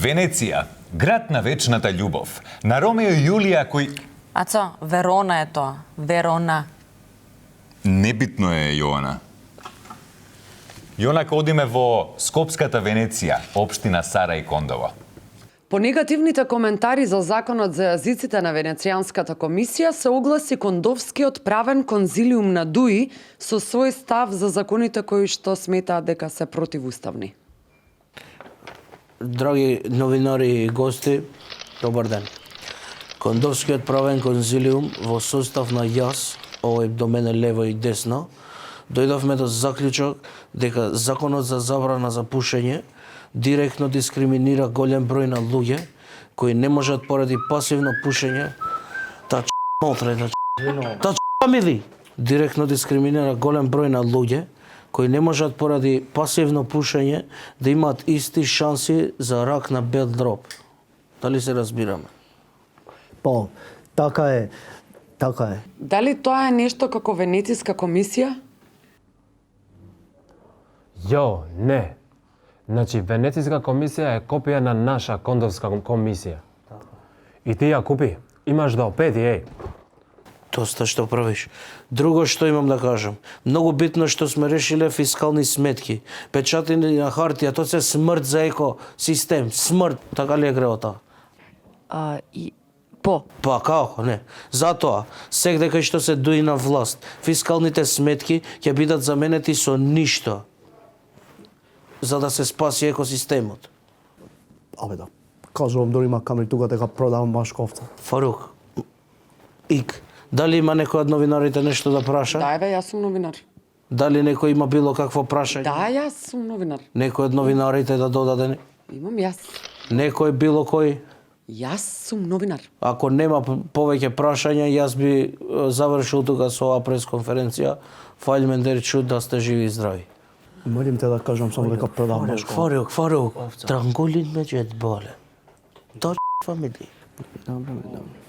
Венеција, град на вечната љубов. На Ромео и Јулија кој... Ацо, Верона е тоа. Верона. Небитно е, Јована. Јонака одиме во Скопската Венеција, општина Сара и Кондово. По негативните коментари за законот за јазиците на Венецијанската комисија се огласи Кондовскиот правен конзилиум на ДУИ со свој став за законите кои што сметаат дека се противуставни. Драги новинари и гости, добар ден. Кондовскиот правен конзилиум во состав на јас, овој до мене лево и десно, дојдовме до заклучок дека законот за забрана за пушење директно дискриминира голем број на луѓе кои не можат поради пасивно пушење директно дискриминира голем број на луѓе кои не можат поради пасивно пушење да имаат исти шанси за рак на бел дроб. Дали се разбираме? Па, така е. Дали тоа е нешто како Венецијска комисија? Јо, не. Значи, Венецијска комисија е копија на наша Кондовска комисија. И ти ја купи. Имаш да опети, еј. Доста што правиш. Друго што имам да кажам. Многу битно што сме решиле фискални сметки. Печатени на хартија, тоа се смрт за екосистем. Смрт. Така ли е греота? Па како, не. Затоа, сегде кај што се дуи на власт, фискалните сметки ќе бидат заменети со ништо, за да се спаси екосистемот. Абе да, кажувам дори има камери тука дека продавам машковца. Фарук, дали има некој од новинарите нешто да праша? Да, бе, јас сум новинар. Дали некој има било какво прашање? Да, јас сум новинар. Некој од новинарите да додаде? Имам јас. Некој било кој? Јас сум новинар. Ако нема повеќе прашања, јас би завршил тука со оваа пресконференција. Фајлмен дер чуд да сте живи и здрави. Молим те да кажам само дека продавам машковца. Фарук, Трангулин меѓу боле. Тоа фамилија. Добре.